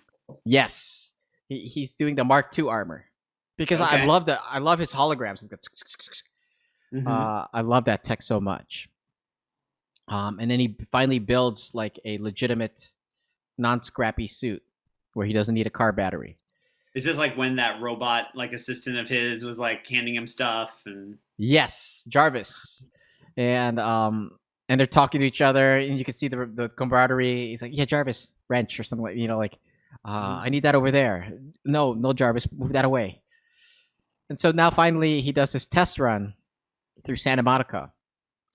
Yes, he's doing the Mark II armor because Okay. I love his holograms. I love that tech so much. And then he finally builds like a legitimate, non-scrappy suit where he doesn't need a car battery. Is this like when that robot like assistant of his was like handing him stuff and? Yes, Jarvis, and they're talking to each other, and you can see the camaraderie. He's like, "Yeah, Jarvis, wrench or something like, I need that over there. No, Jarvis, move that away." And so now finally he does this test run through Santa Monica,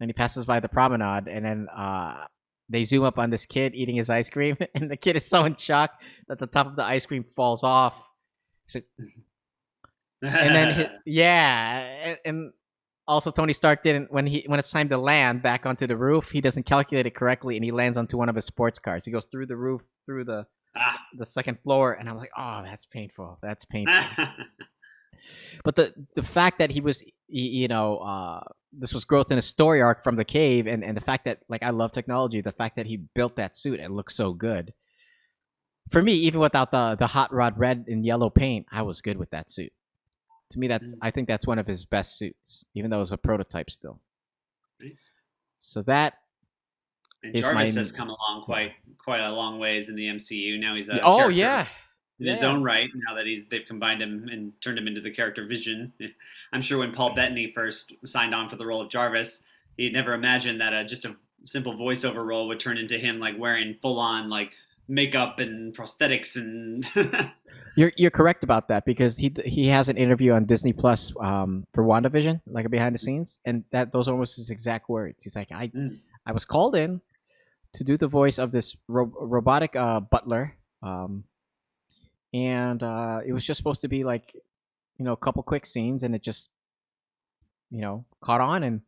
and he passes by the promenade, and then they zoom up on this kid eating his ice cream, and the kid is so in shock that the top of the ice cream falls off. So, and then and also Tony Stark didn't when it's time to land back onto the roof, he doesn't calculate it correctly, and he lands onto one of his sports cars. He goes through the roof, through the second floor, and I'm like, oh, that's painful. That's painful. But the fact that he was, this was growth in a story arc from the cave, and the fact that, like, I love technology, the fact that he built that suit and looked so good. For me, even without the hot rod red and yellow paint, I was good with that suit. To me, I think that's one of his best suits, even though it was a prototype still. Nice. So that and Jarvis has come along quite a long ways in the MCU. Now he's a in his own right. Now that they've combined him and turned him into the character Vision. I'm sure when Paul Bettany first signed on for the role of Jarvis, he'd never imagined that just a simple voiceover role would turn into him like wearing full on like makeup and prosthetics and. You're correct about that because he has an interview on Disney Plus for WandaVision, like a behind the scenes, and those are almost his exact words. He's like, I was called in to do the voice of this robotic butler, and it was just supposed to be like, a couple quick scenes, and it just, caught on, and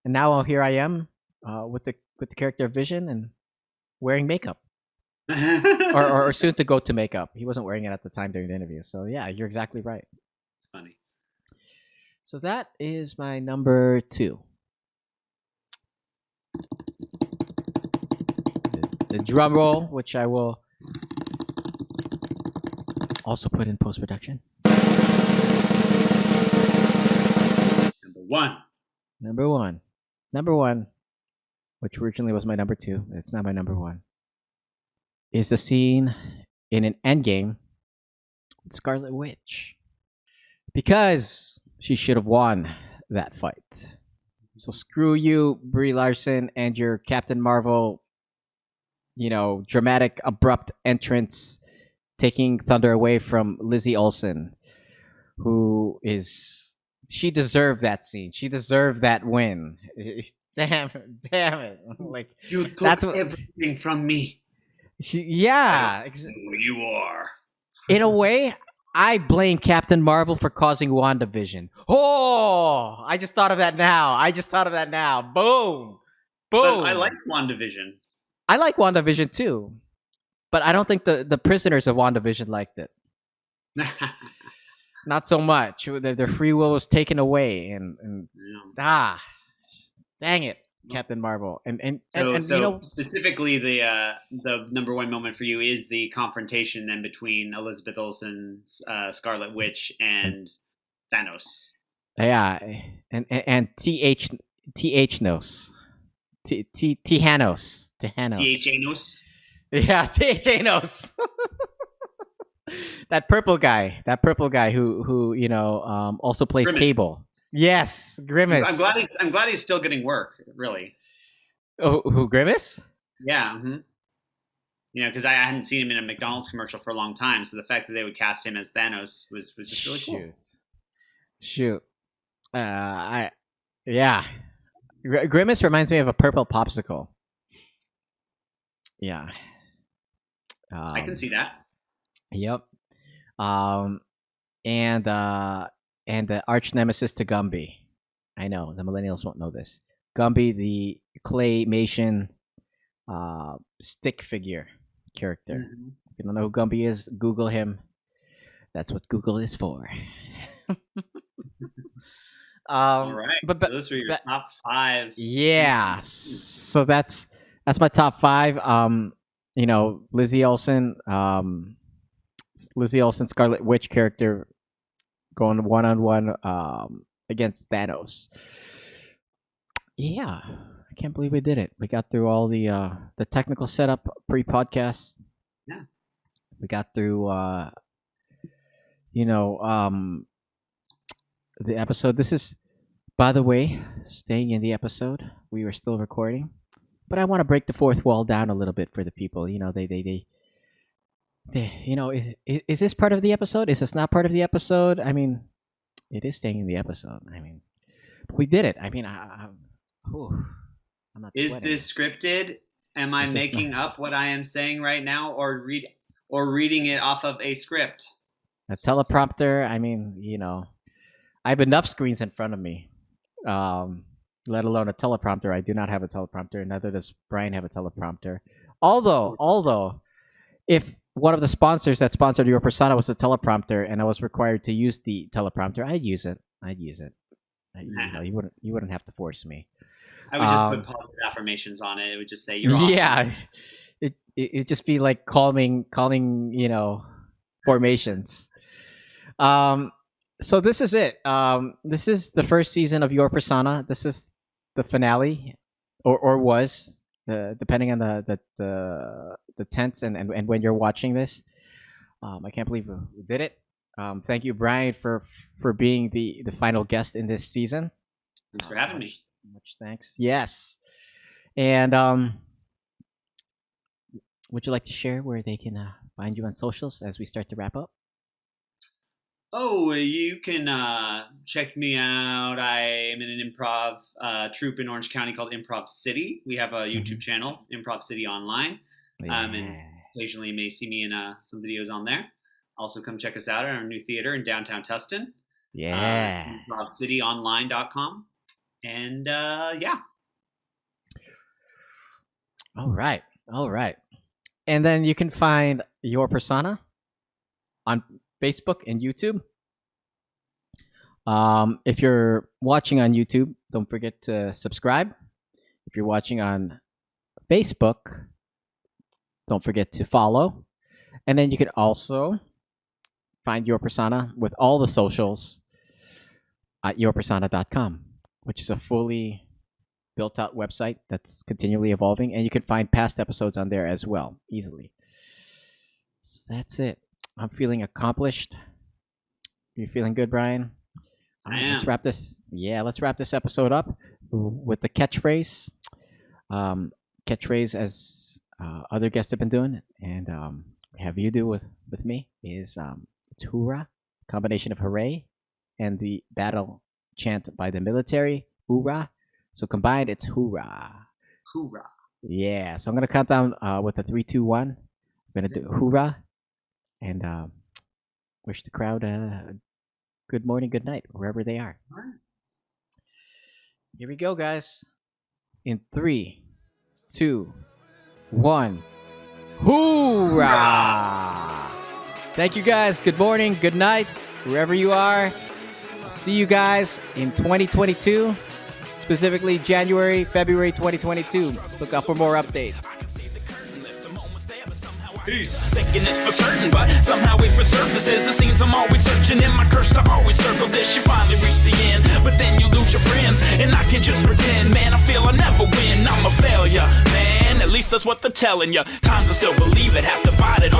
now here I am with the character Vision and wearing makeup. or soon to go to makeup. He wasn't wearing it at the time during the interview. So yeah, you're exactly right. It's funny. So that is my number 2. The drum roll, which I will also put in post-production. Number one, which originally was my number 2. It's not my number 1. Is the scene in an Endgame with Scarlet Witch. Because she should have won that fight. So screw you, Brie Larson, and your Captain Marvel, dramatic, abrupt entrance taking thunder away from Lizzie Olsen, she deserved that scene. She deserved that win. Damn it. Like, you took everything from me. Who you are. In a way, I blame Captain Marvel for causing WandaVision. Oh, I just thought of that now. Boom. But I like WandaVision. I like WandaVision too. But I don't think the prisoners of WandaVision liked it. Not so much. Their free will was taken away. Dang it. Captain Marvel, and specifically the number 1 moment for you is the confrontation then between Elizabeth Olsen, Scarlet Witch, and Thanos. Yeah, and Thanos. Yeah, Thanos. That purple guy who also plays Grimace. Cable. Yes, Grimace. I'm glad he's still getting work. Really. Oh, who Grimace? Yeah. Mm-hmm. Because I hadn't seen him in a McDonald's commercial for a long time, so the fact that they would cast him as Thanos was just really cool. Shoot. Yeah. Grimace reminds me of a purple popsicle. Yeah. I can see that. Yep. Um, and the arch nemesis to Gumby. I know the millennials won't know this. Gumby, the claymation stick figure character. Mm-hmm. If you don't know who Gumby is, Google him. That's what Google is for. All right. But So those were your top 5. yeah, DCs. so that's my top 5. Lizzie Olsen, Scarlet Witch character going 1-on-1 against Thanos. Yeah, I can't believe we did it. We got through all the technical setup pre-podcast. Yeah. We got through the episode. This is, by the way, staying in the episode. We were still recording, but I want to break the fourth wall down a little bit for the people. They is this part of the episode? Is this not part of the episode? I mean, it is staying in the episode. I mean, we did it. I mean, I'm not. Is sweating. this scripted? Am I Is this making up what I am saying right now, or reading it off of a script? A teleprompter? I mean, I have enough screens in front of me. Let alone a teleprompter. I do not have a teleprompter, neither does Brian have a teleprompter. Although, if one of the sponsors that sponsored Your Persona was a teleprompter, and I was required to use the teleprompter, I'd use it. You wouldn't have to force me. I would just put positive affirmations on it. It would just say you're awesome. Yeah, it'd just be like calling formations. So this is it. This is the first season of Your Persona. This is the finale, or was, depending on the tense and when you're watching this. I can't believe we did it. Thank you, Brian, for being the final guest in this season. Thanks for having me. Much thanks. Yes, and would you like to share where they can find you on socials as we start to wrap up? Oh, you can check me out. I am in an improv troupe in Orange County called Improv City. We have a YouTube channel, Improv City Online. And occasionally you may see me in some videos on there. Also, come check us out at our new theater in downtown Tustin. Yeah. ImprovCityOnline.com. And yeah. All right. And then you can find Your Persona on Facebook and YouTube. If you're watching on YouTube, don't forget to subscribe. If you're watching on Facebook, don't forget to follow. And then you can also find Your Persona with all the socials at yourpersona.com, which is a fully built out website that's continually evolving. And you can find past episodes on there as well, easily. So that's it. I'm feeling accomplished. You feeling good, Brian? I am. Let's wrap this. Yeah, let's wrap this episode up with the catchphrase. Catchphrase, as other guests have been doing, and have you do with me, is it's hoorah, combination of hooray and the battle chant by the military, hoorah. So combined, it's hoorah. Hoorah. Yeah. So I'm gonna count down with a 3, 2, 1. I'm gonna do hoorah, and wish the crowd good morning, good night, wherever they are. All right. Here we go, guys. In 3, 2, 1. Hoorah! Thank you, guys. Good morning, good night, wherever you are. See you guys in 2022, specifically January, February 2022. Look out for more updates. Peace. Thinking it's for certain, but somehow it resurfaces. It seems I'm always searching in my curse to always circle this. You finally reach the end, but then you lose your friends, and I can just pretend, man, I feel I never win. I'm a failure, man. At least that's what they're telling you. Times I still believe it, have to fight it.